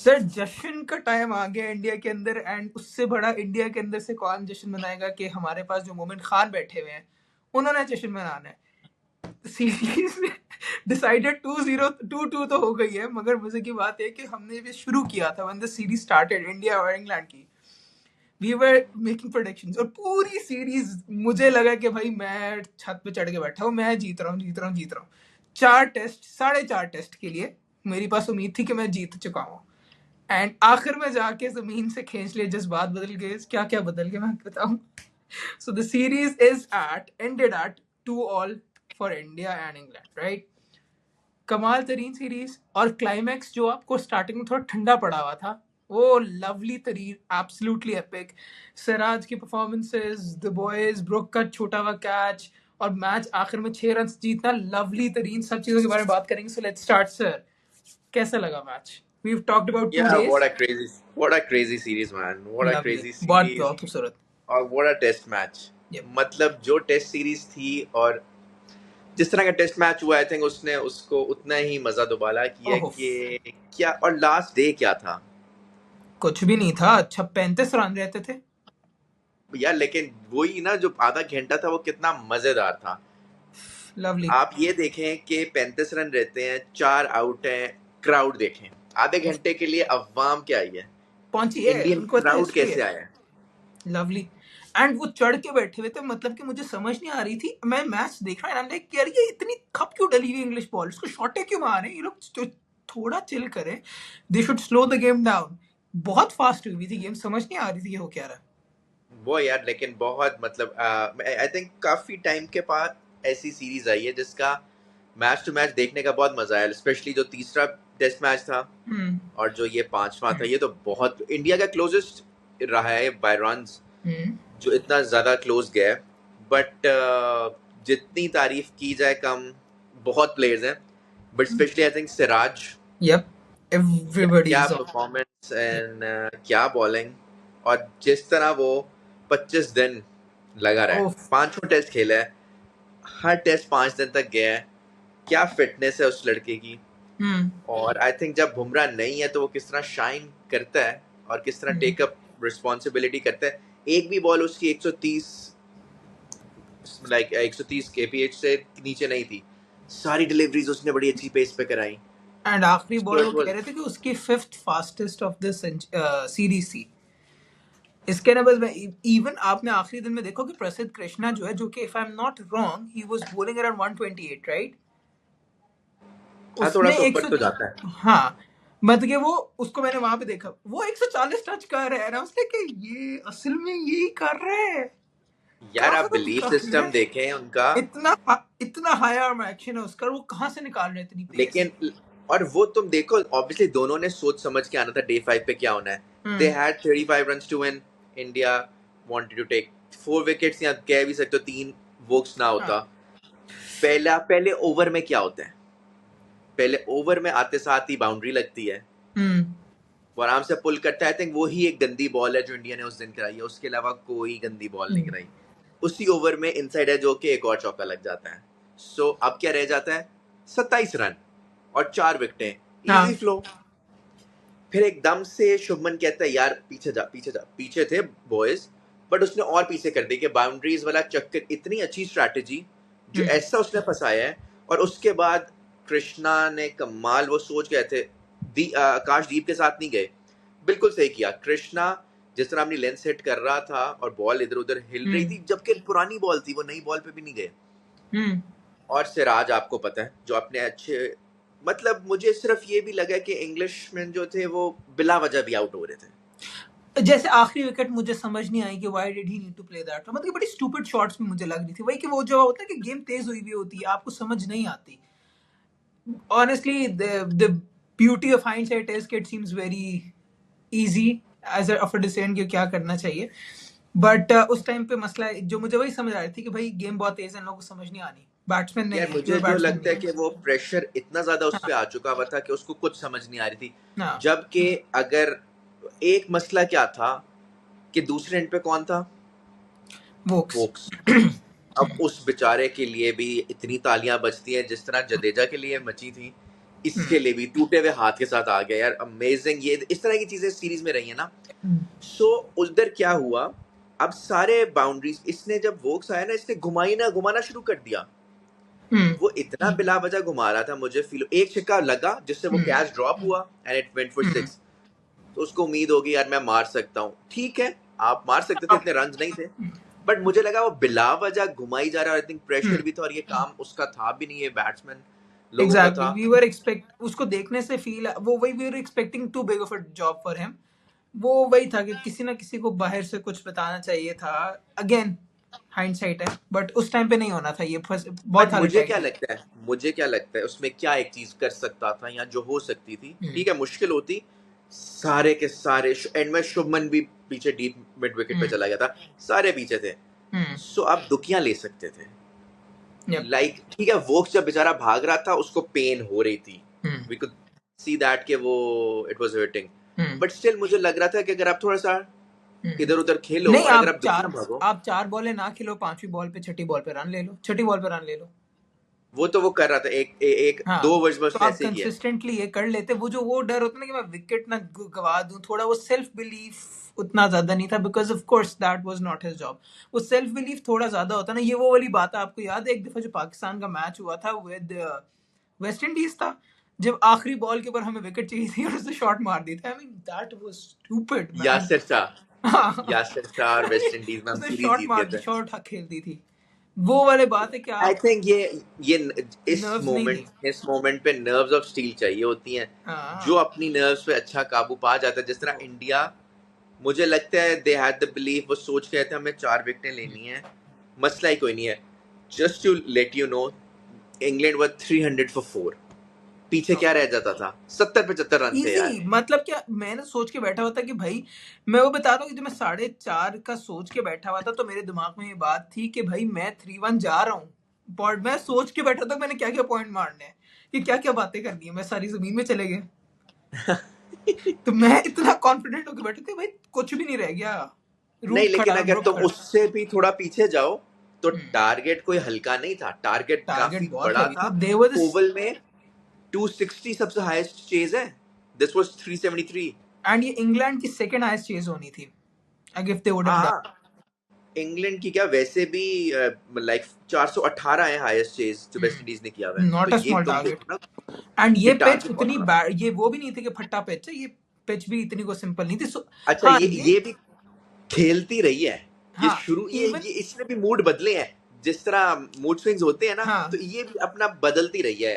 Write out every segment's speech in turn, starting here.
Sir जश्न का time आ गया इंडिया के अंदर, एंड उससे बड़ा इंडिया के अंदर से कौन जश्न मनाएगा कि हमारे पास जो मोमिन खान बैठे हुए हैं उन्होंने जश्न मनाना है। सीरीज में डिसाइडेड 2-0 2-2 तो हो गई है, मगर मजे की बात है कि हमने भी शुरू किया था when the series started, India और इंग्लैंड की। वी वर मेकिंग प्रेडिक्शंस और पूरी सीरीज मुझे लगा कि भाई मैं छत पे चढ़ के बैठा हूँ, मैं जीत रहा हूँ जीत रहा हूँ जीत रहा हूँ। 4 टेस्ट 4.5 टेस्ट के लिए मेरी पास उम्मीद थी कि मैं जीत चुका हूँ, एंड आखिर में जाके जमीन से खींच लिए, जज्बात बदल गए, क्या क्या बदल गए मैं बताऊं। So the series is ended at 2-2 for India and England, right. कमाल तरीन सीरीज, और क्लाइमैक्स जो आपको स्टार्टिंग में थोड़ा ठंडा पड़ा हुआ था वो लवली तरीन, एब्सोल्युटली एपिक। सिराज की परफॉर्मेंसेस, द बॉयज, ब्रुक का छोटा हुआ कैच, और मैच आखिर में 6 रन जीतना, लवली तरीन। सब चीजों के बारे में बात करेंगे, सो लेट्स स्टार्ट सर। कैसा लगा match? We've talked about 2 Yeah, days. what a crazy series, man. What a Lovely. crazy बहुत series. बहुत खूबसूरत। और what a test match. Yep. मतलब जो टेस्ट सीरीज थी और जिस तरह का टेस्ट मैच हुआ, आई थिंक उसने उसको उतना ही मजा दोबारा किया ओहो, कि क्या। और लास्ट डे क्या था कुछ भी नहीं था। अच्छा 35 रन रहते थे। यार, लेकिन वही ना, जो आधा घंटा था वो कितना मजेदार था। लवली। आप ये देखें कि 35 रन रहते हैं, 4 आउट हैं, क्राउड देखें आधे घंटे के लिए अवाम क्या आई है, पहुंची है, इंडियन उनको इतना क्राउड हिस्ट्री है। कैसे आया है। लवली। एंड वो चढ़ के बैठे हुए थे, मतलब कि मुझे समझ नहीं आ रही थी। मैं मैच देख रहा हूँ, लाइक यार ये इतनी खप क्यों डली हुई इंग्लिश बॉल, इसको शॉटे क्यों मारे ये लोग, थोड़ा चिल करें। They should slow the game down. बहुत फास्ट हुई थी गेम, समझ नहीं आ रही थी ये हो क्या रहा। वो यार, लेकिन बहुत मतलब आई थिंक काफी टाइम के बाद ऐसी सीरीज आई है जिसका मैच टू मैच देखने का बहुत मजा आया, स्पेशली जो तीसरा टेस्ट मैच था हम्म और जो ये पांचवा था, ये तो बहुत इंडिया का क्लोजेस्ट रहा है बाय रन्स, हम्म जो इतना ज्यादा क्लोज गया है। बट जितनी तारीफ की जाए कम। बहुत प्लेयर्स हैं, but specially I think Siraj, yep, everybody क्या इज ऑन। परफॉर्मेंस एंड क्या बॉलिंग। और जिस तरह वो 25 दिन लगा रहा है, ओह। 5 टेस्ट खेला है, हर टेस्ट 5 दिन तक गया है, क्या फिटनेस है उस लड़के की। हम्म और आई थिंक जब बुमराह नहीं है तो वो किस तरह शाइन करता है और किस तरह हम्म। टेक अप रिस्पॉन्सिबिलिटी करता है। एक भी बॉल उसकी 130 kph से नीचे नहीं थी, सारी डिलीवरीज उसने बड़ी अच्छी पेस पे कराई। एंड आखिरी So बॉल वो it was, कह रहे थे कि उसकी 5th fastest of this series थी। इसके अलावा इवन आपने आखिरी दिन में देखो कि प्रसिद्ध कृष्णा जो है, जो कि if I am not wrong he was bowling around 128, right. हाँ, थोड़ा उसने सा ऊपर 100, तो जाता है। हाँ, मतलब कि वो, उसको मैंने वहां पे देखा वो 140 टच कर रहा है ना, उसने कि ये असल में यही कर रहे हैं। यार, कहाँ आप तुम बिलीफ कर रहे सिस्टम हैं? देखें उनका। इतना हाई आर्म एक्शन है उसका, वो कहाँ से निकाल रहे हैं इतनी पेस। लेकिन और वो तुम देखो, ऑब्वियसली दोनों ने सोच समझ के आना था डे 5 पे क्या होना है। They hmm had 35 runs to win. India wanted to take 4 wickets, या कह भी सकते हो 3 वोक्स ना होता। हाँ। पहले ओवर में क्या होता है, पहले ओवर में आते साथ ही बाउंड्री लगती है, हम्म वो आराम से पुल करता है। आई थिंक वही एक गंदी बॉल है जो इंडिया ने उस दिन कराई है, उसके अलावा कोई गंदी बॉल नहीं कराई। उसी ओवर में इनसाइड है जो कि एक और चौका लग जाता है। सो अब क्या रह जाता है, 27 रन और 4 विकेटें, इजी हाँ। फ्लो। फिर एकदम से शुभमन कहता है यार पीछे जा पीछे जा, पीछे थे बॉयज, बट उसने और पीछे कर दी कि बाउंड्रीज वाला चक्कर, इतनी अच्छी स्ट्रैटेजी जो ऐसा उसने फंसाया है। और उसके बाद कृष्णा ने कमाल, वो सोच गए थे, आकाशदीप के साथ नहीं गए, बिल्कुल सही किया कृष्णा। जिस तरह अपनी लेंस हिट कर रहा था और बॉल इधर उधर हिल रही थी, जबकि पुरानी बॉल थी, वो नई बॉल पे भी नहीं गए। और सिराज आपको पता है जो अपने अच्छे, मतलब मुझे सिर्फ ये भी लगा कि इंग्लिशमैन जो थे वो बिला वजह भी आउट हो रहे थे। जैसे आखिरी विकेट मुझे समझ नहीं आई कि why did he need to play that, मतलब कि बड़ी स्टूपिड शॉट्स में मुझे लग रही थी। वही कि वो जो होता है कि गेम तेज हुई हुई होती है, आपको समझ नहीं आती। Honestly the beauty of hindsight is कि it seems very easy as of a decision कि क्या करना चाहिए। बट उस टाइम पे मसला जो मुझे वही समझ आ रही थी कि भाई गेम बहुत तेज है, इन लोगों को समझ नहीं आनी। बैट्समैन नहीं यार है, मुझे प्योर जो बैट्समैन लगता नहीं है है। कि वो प्रेशर इतना ज्यादा उस हाँ पे आ चुका हुआ था कि उसको कुछ समझ नहीं आ रही थी। हाँ। जबकि अगर एक मसला क्या था कि दूसरे एंड पे कौन था, वोक्स। वोक्स। अब उस बेचारे के लिए भी इतनी तालियां बजती हैं जिस तरह जडेजा के लिए मची थी। इसके लिए भी टूटे हुए हाथ के साथ आ गया यार, अमेजिंग। ये इस तरह की चीजें सीरीज में रही है ना। सो उधर क्या हुआ, अब सारे बाउंड्रीज इसने जब वोक्स आया ना, इसने घुमाना शुरू कर दिया। वो इतना बिला वजह घुमा रहा था, मुझे फील एक छक्का लगा जिससे वो कैच ड्रॉप हुआ एंड इट वेंट फॉर 6। तो उसको उम्मीद होगी यार मैं मार सकता हूँ, ठीक है आप मार सकते थे, इतने रन नहीं थे, बट मुझे लगा वो बिला वजह घुमाई जा रहा है। आई थिंक प्रेशर भी था और ये काम उसका था भी नहीं, ये बैट्समैन लोगों का एग्जैक्टली, था। वी वर एक्सपेक्ट, उसको देखने से फील वो वही, we were expecting too big of a job for him. वो वही था कि किसी ना किसी को बाहर से कुछ बताना चाहिए था। अगेन हाइंडसाइट है, बट उस टाइम पे नहीं होना था ये, बहुत बट हाल मुझे टाइम क्या थी। लगता है, उसमें क्या एक चीज कर सकता था या जो हो सकती थी, ठीक है मुश्किल होती, सारे के सारे एंड में शुभमन भी पीछे डीप मिड विकेट पे चला गया था, सारे पीछे थे। सो आप दुखियां ले सकते थे, Yep. लाइक ठीक है वोक्स जब बेचारा भाग रहा था उसको पेन हो रही थी, वी कुड सी दैट कि वो it was hurting, but still मुझे लग रहा था कि अगर आप थोड़ा सा इधर उधर खेलो नहीं, और अगर आप दुखियां भागो। आप 4 बॉलें ना खेलो, 5वीं बॉल पे, छठी बॉल पे रन ले लो, छठी बॉल पे रन ले लो। वो तो वो कर रहा था, एक हाँ, 2 ओवर्स में तो उसने आप ऐसे ही किया। कंसिस्टेंटली ये कर लेते। वो डर होता ना कि मैं विकेट ना गवा दूं, थोड़ा वो सेल्फ बिलीफ उतना ज्यादा नहीं था, because of course that was not his job. वो सेल्फ बिलीफ थोड़ा ज्यादा होता ना, ये वो वाली बात है। आपको याद है एक दफा जो पाकिस्तान का मैच हुआ था विद वेस्ट इंडीज था, जब आखिरी बॉल के ऊपर हमें विकेट चाहिए थी और उसने शॉट मार दी थी। I mean that was stupid man. Yasir Shah और वेस्ट इंडीज में हम उसने सीरीज शॉट जीत मार गए दी, थे। शॉट खेल दी थी। वो वाली बात है कि आई आप थिंक ये नर्व्स नहीं थी। इस मोमेंट पे नर्व्स ऑफ स्टील चाहिए होती हैं, जो हाँ, अपनी नर्व्स पे अच्छा काबू पा जाता है। जिस तरह इंडिया, मुझे लगता है दे हैड द बिलीफ, वो सोच के आए थे हमें 4 विकेटें लेनी है, मसला ही कोई नहीं है। Just to let you know, England were 300 for 4, पीछे क्या रह जाता था, 70-75 रन थे यार। इजी। मतलब क्या, मैंने सोच के बैठा हुआ था कि भाई, मैं वो बता रहा हूँ कि जब मैं 4.5 का सोच के बैठा हुआ था, तो मेरे दिमाग में ये बात थी कि भाई मैं 3-1 जा रहा हूँ। और मैं सोच के बैठा था मैंने क्या क्या पॉइंट मारने हैं, कि क्या क्या बातें करनी है, मैं सारी जमीन में चले गए। तो मैं इतना कॉन्फिडेंट होकर बैठा था भाई कुछ भी नहीं रह गया, नहीं रूट लेकिन खड़ा, अगर ग्रुप तुम खड़ा। उससे भी थोड़ा पीछे जाओ तो टारगेट कोई हल्का नहीं था, टारगेट काफी टारगेट बहुत बड़ा हैवी था। था, देवर। ओवल में 260 सबसे हाईएस्ट चेज है, दिस वाज 373। एंड ये इंग्लैंड की सेकंड हाईएस्ट चेज होनी थी, अगर दे वुड हैव डन। हाँ, इंग्लैंड की क्या वैसे भी लाइक 418 है हाईएस्ट चेज जो वेस्ट इंडीज ने किया हुआ है, तो नॉट अ ये स्मॉल तुम टारगेट। देखो ना एंड कि ये पिच टारगेट बहुत उतनी बड़ा। बैड, ये वो भी नहीं थी कि फट्टा पिच है, ये पिच भी इतनी को सिंपल नहीं थी। अच्छा हाँ ये भी खेलती रही है, ये हाँ, शुरू इवन ये इसने भी मूड बदले हैं, जिस तरह मूड स्विंग्स होते हैं ना, तो हाँ, ये भी अपना बदलती रही है,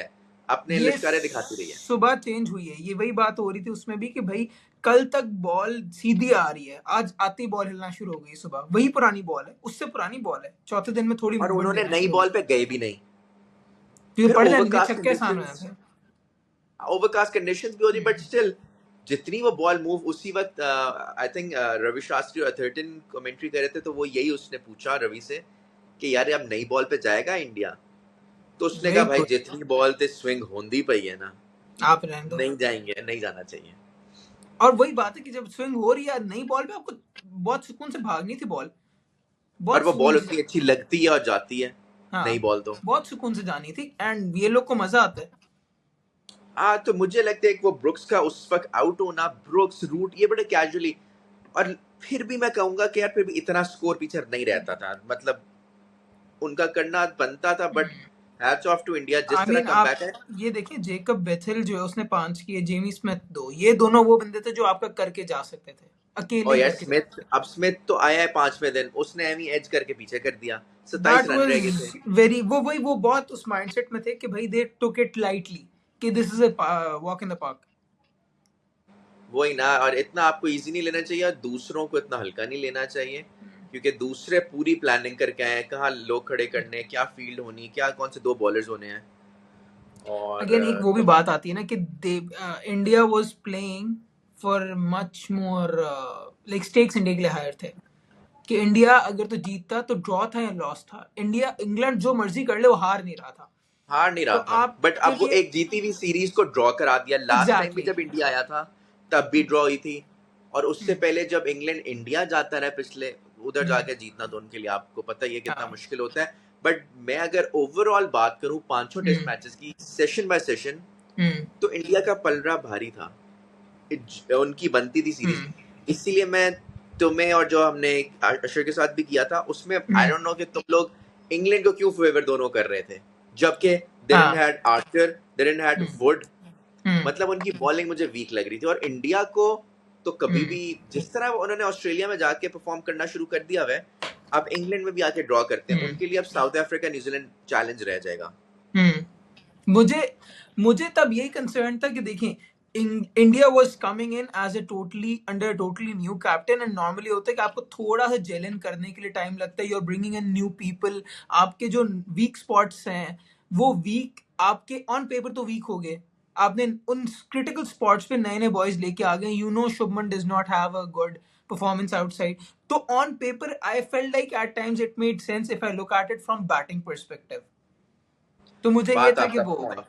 अपने ये लश्कारे दिखाती रही है। सुबह चेंज हुई है, ये वही बात हो रही थी उसमें भी कि भाई कल तक बॉल सीधी आ रही है, आज आती बॉल हिलना शुरू हो गई। सुबह वही पुरानी बॉल है, उससे पुरानी बॉल है, चौथे दिन में थोड़ी और मूवमेंट उन्होंने दिखनी नई शुरू हो बॉल गई। पे गए भी नहीं। फिर फिर पड़ जानी थी, छक्के आसान हो कंडीशंस जाते। ओवरकास्ट कंडीशंस भी होती, बट स्टिल जितनी वो बॉल मूव, उसी वक्त आई थिंक रवि शास्त्री और अथर्टन कमेंट्री कर रहे थे, तो वो यही उसने पूछा रवि से कि यार अब नई बॉल पे जाएगा इंडिया, तो उसने कहा वेरी भाई गुड, जितनी बॉल ते स्विंग होंदी पई है ना, आप रहने दो। नहीं जाएंगे, नहीं जाना चाहिए। और वही बात है कि जब स्विंग हो रही है नई बॉल पे, आपको बहुत सुकून से भागनी थी बॉल, और बहुत वो बॉल सुकून उतनी से। अच्छी लगती है और जाती है, नई हाँ, बॉल तो। बहुत सुकून से जानी थी, एंड ये लोग को मजा आता है। हाँ, तो मुझे लगता है कि वो ब्रुक्स का उस वक्त आउट होना, ब्रुक्स रूट ये बड़े कैजुअली, और फिर भी मैं कहूंगा कि यार फिर भी इतना स्कोर पीछे नहीं रहता था, मतलब उनका करना बनता था, but hats off to India I जिस तरह मीन कम आप बैक है। ये देखिए, जेकब बेथेल जो है उसने 5 किए, जेमी स्मिथ 2, ये दोनों वो बंदे थे जो आपका करके जा सकते थे, अकेले और ही यार करके जा स्मिथ, सकते अब स्मिथ तो आया है 5वें दिन, उसने एमी एज करके पीछे कर दिया, थे। 27 दैट रन रह गए थे। वाज वेरी, वो वही वो बहुत उस माइंडसेट में थे कि भाई दे टुक इट लाइटली, कि this is a walk in the park. वही ना, और इतना आपको इजी नहीं लेना चाहिए और दूसरों को इतना हल्का नहीं लेना चाहिए, क्योंकि दूसरे पूरी प्लानिंग करके आए हैं, कहाँ लोग खड़े करने, क्या फील्ड होनी, क्या कौन से 2 बॉलर्स होने हैं। और अगेन एक वो भी तो बात आती है ना कि the India was playing for much more, like stakes India के लिए हायर थे, कि इंडिया अगर तो जीतता तो ड्रॉ था या लॉस था। इंडिया, इंग्लैंड जो मर्जी कर ले वो हार नहीं रहा था। हार नहीं तो रहा था, बट आपके अब वो लिए एक जीती हुई सीरीज को ड्रॉ करा दिया। लास्ट टाइम भी एग्जैक्टली जब इंडिया आया था तब भी ड्रॉ हुई थी, और उससे पहले जब इंग्लैंड इंडिया जाता रहा पिछले, उधर जाके जीतना तो उनके लिए आपको पता ही है कितना हाँ, मुश्किल होता है। बट मैं अगर ओवरऑल बात करूं पांचों टेस्ट मैचेस की, सेशन बाय सेशन, तो इंडिया का पलड़ा भारी था, उनकी बनती थी सीरीज। इसीलिए मैं तुम्हें और जो हमने अशर के साथ भी किया था उसमें आई डोंट नो कि तुम लोग इंग्लैंड को क्यों फेवर दोनों कर रहे थे, जबकि they didn't had Archer, they didn't had would, मतलब उनकी बॉलिंग मुझे वीक लग रही थी। और इंडिया को तो कभी भी जिस तरह उन्होंने ऑस्ट्रेलिया में जाके परफॉर्म करना शुरू कर दिया है, अब इंग्लैंड में भी आके ड्रॉ करते हैं, उनके लिए अब साउथ अफ्रीका न्यूजीलैंड चैलेंज रह जाएगा। मुझे मुझे तब यही कंसर्न था कि देखें, India was coming in as a totally under totally new captain, and normally होता है कि आपको थोड़ा सा जेल इन करने के लिए टाइम लगता है, you are bringing in new people, आपके जो वीक स्पॉट्स हैं वो वीक आपके ऑन पेपर तो वीक हो गए, आपने उन क्रिटिकल स्पॉट्स पे नए नए बॉयज लेके आ गए, you know Shubman does not have a good performance outside, तो on paper I felt like at times it made sense if I look at it from batting perspective, तो मुझे ये बात था कि आपका वो होगा,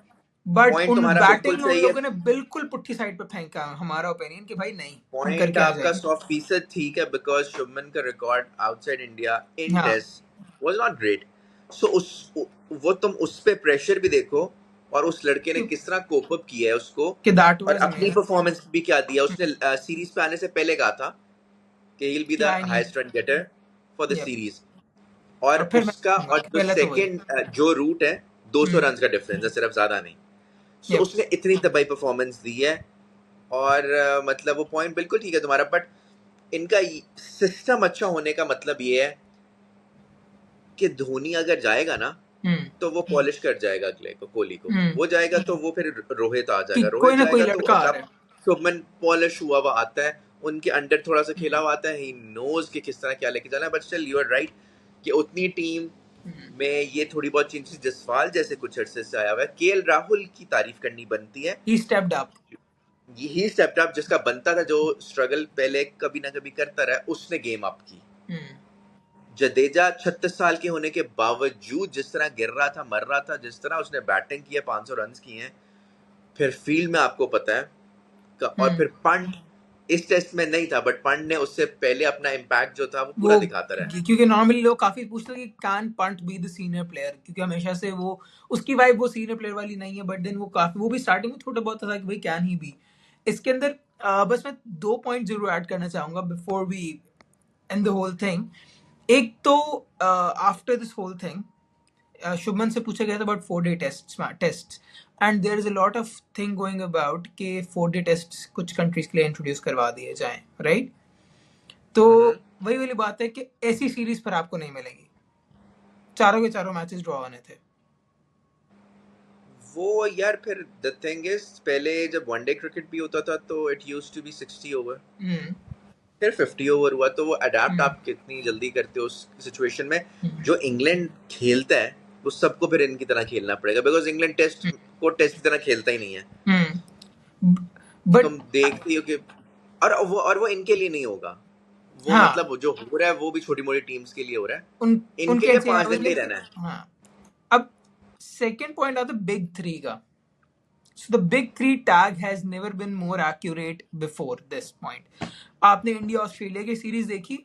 बट पॉइंट उन तुम्हारा बिल्कुल बैटिंग में उन सही है, लोगों ने बिल्कुल पुट्ठी साइड पे फेंका हमारा ओपिनियन कि भाई नहीं हम पॉइंट करके आ आपका जाएंगे। 100% ठीक है, बिकॉज शुभमन का रिकॉर्ड आउटसाइड इंडिया इन हाँ टेस्ट वाज नॉट ग्रेट। सो उस वो तुम उस पे प्रेशर भी देखो, और उस लड़के ने कि किस तरह कोप अप किया है उसको, दैट और वाज अपनी अमेजिंग। परफॉर्मेंस भी क्या दिया उसने। सीरीज पे आने से पहले कहा था कि ही विल बी कि the I need, highest run getter for the yep, series. और और फिर मैं उसका कहूंगा और कि जो पहले तो वही। सेकंड जो रूट है 200 हम्म। रन का डिफरेंस है, सिर्फ, ज्यादा नहीं। So yep. उसने इतनी तबाही परफॉर्मेंस दी है। और मतलब वो पॉइंट बिल्कुल ठीक है तुम्हारा, बट इनका सिस्टम अच्छा होने का मतलब ये है कि धोनी अगर जाएगा ना हम्म। तो वो पॉलिश कर जाएगा अगले को, कोहली को। हम्म। वो जाएगा तो वो फिर रोहित आ कि जाएगा, कोई रोहित ना कोई जाएगा तो लड़का आ अब रहा है। शुभमन पॉलिश हुआ हुआ आता है, उनके अंडर थोड़ा सा खेला हम्म। हुआ आता है, ही नोज कि किस तरह क्या लेके जाना है। But still you are right कि उतनी टीम में ये थोड़ी बहुत चेंजेस, जसवाल जैसे कुछ अरसे से आया हुआ है, केएल राहुल की तारीफ करनी बनती है। ही स्टेप्ड अप। ही स्टेप्ड अप, जिसका बनता था, जो स्ट्रगल पहले कभी ना कभी करता रहा, उसने गेम अप की। जडेजा 36 साल के होने के बावजूद जिस तरह गिर रहा था, मर रहा था, जिस तरह उसने बैटिंग की है, 500 रन किए हैं, फिर फील्ड में आपको पता है और फिर पंट इस टेस्ट में नहीं था, बट पंट ने उससे पहले अपना इम्पैक्ट जो था वो पूरा वो दिखाता रहा। क्योंकि नॉर्मली लोग काफी पूछते हैं कि can punt be the senior player, क्योंकि हमेशा से वो उसकी वाइब वो सीनियर प्लेयर वाली नहीं है, बट देन वो काफी, वो भी स्टार्टिंग में थोड़ा बहुत था कि भाई कैन ही बी। इसके अंदर बस मैं दो पॉइंट जरूर ऐड करना चाहूंगा before we end the whole thing. एक तो after this whole thing Shubman से पूछा गया था अबाउट 4-डे test, and there is a lot of thing going about कि 4-डे टेस्ट कुछ कंट्रीज के लिए इंट्रोड्यूस करवा दिए जाएं, राइट? तो वही वाली बात है कि ऐसी सीरीज पर आपको नहीं मिलेगी, चारों के चारों मैचेस ड्रॉ होने थे। वो यार फिर द थिंग इज, पहले जब वनडे क्रिकेट भी होता था तो it used to be 60 over, फिर 50 ओवर हुआ, तो वो अडेप्ट आप कितनी जल्दी करते हो उस सिचुएशन में। जो इंग्लैंड खेलता है वो सबको फिर इनकी तरह खेलना पड़ेगा, बिकॉज इंग्लैंड टेस्ट को टेस्ट की तरह खेलता ही नहीं है। बट तुम देखते हो कि और वो इनके लिए नहीं होगा, वो हाँ, मतलब जो हो रहा है वो भी छोटी मोटी टीम्स के लिए हो रहा है, इनके उनके लिए एनसीआर 5 दिन नहीं रहना है। हाँ। अब सेकंड पॉइंट आता है बिग थ्री का। So the big three tag has never been more accurate before this point. आपने इंडिया ऑस्ट्रेलिया की सीरीज देखी,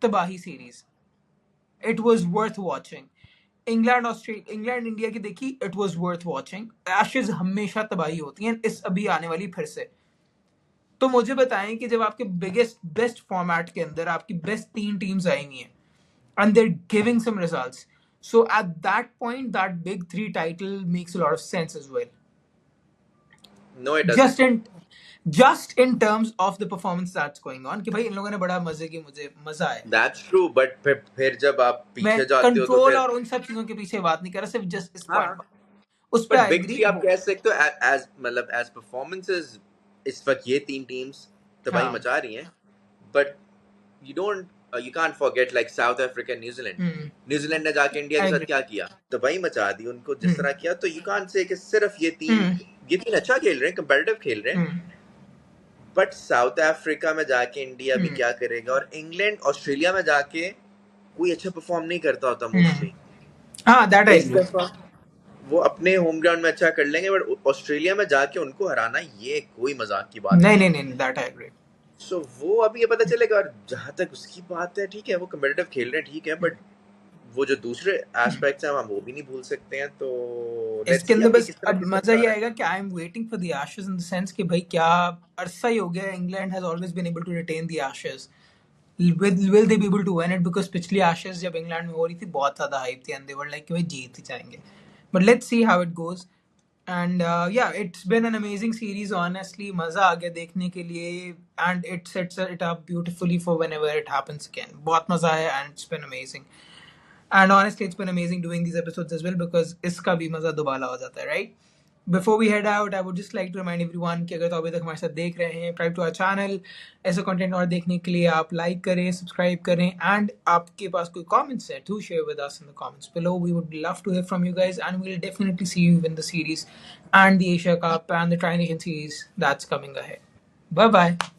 तबाही series, it was worth watching. England India की देखी, it was worth watching. Ashes हमेशा तबाही होती हैं, इस अभी आने वाली फिर से। तो मुझे बताएं कि जब आपके बिगेस्ट बेस्ट फॉर्मेट के अंदर आपकी बेस्ट तीन टीम्स आएंगी हैं and they're giving some results, so at that point that big three title makes a lot of sense as well, no it just doesn't. in just in terms of the performance that's going on कि भाई इन लोगों ने बड़ा मजे की, मुझे मजा आया। दैट्स ट्रू, बट फिर जब आप मैं पीछे जाते हो तो कंट्रोल फिर और उन सब चीजों के पीछे बात नहीं कर रहा, सिर्फ जस्ट इस हाँ, पॉइंट पर, उस पे but I big agree three आप वो। कह सकते हो एज मतलब एज परफॉर्मेंसेस, इस वक्त ये तीन टीम्स तबाही हाँ। मचा रही हैं, but you don't you can't forget like South Africa, New Zealand ने जाके इंडिया के आई साथ एग्री। क्या किया, तबाही मचा दी उनको जिस तरह किया। तो you can't say कि सिर्फ ये तीन अच्छा खेल रहे हैं, कंपेटिटिव खेल रहे हैं, बट साउथ अफ्रीका में जाके इंडिया भी क्या करेगा, और इंग्लैंड ऑस्ट्रेलिया में जाके कोई अच्छा परफॉर्म नहीं करता होता मोस्टली। हाँ, दैट आई इस एग्री। दफा वो अपने होम ग्राउंड में अच्छा कर लेंगे, बट ऑस्ट्रेलिया में जाके उनको हराना ये कोई मजाक की बात नहीं नहीं नहीं है। नहीं, दैट आई एग्री। सो वो अभी ये पता चलेगा। और जहां तक उसकी बात है, ठीक है वो कम्पिटिटिव खेल रहे हैं, ठीक है, बट वो जो दूसरे एस्पेक्ट्स हैं हम वो भी नहीं भूल सकते हैं। तो लेट्स इसके सी अंदर आगे बस किस तरह अब किस्मत मजा जा ये रहा है। आएगा कि I am waiting for the Ashes in the sense कि भाई क्या अरसा ही हो गया, England has always been able to retain the Ashes, will they be able to win it, because पिछली एशेस जब इंग्लैंड में हो रही थी बहुत ज्यादा हाइप थी एंड दे वर लाइक कि भाई जीत ही जाएंगे, but let's see how it goes. And yeah it's been an amazing series honestly, मजा आ गया देखने के लिए, and it sets it up beautifully for whenever it happens again. बहुत मजा आया and it's been amazing, and honestly it's been amazing doing these episodes as well because iska bhi maza dubala ho jata hai, right? Before we head out, I would just like to remind everyone कि अगर तो अभी तक हमारे साथ देख रहे हैं, subscribe to our channel। ऐसा कंटेंट और देखने के लिए आप लाइक करें, सब्सक्राइब करें, एंड आपके पास कोई कमेंट्स है to share with us in the comments below. We would love to hear from you guys and we'll definitely see you in the series and the Asia Cup and the Tri-Nation series that's coming ahead. Bye bye.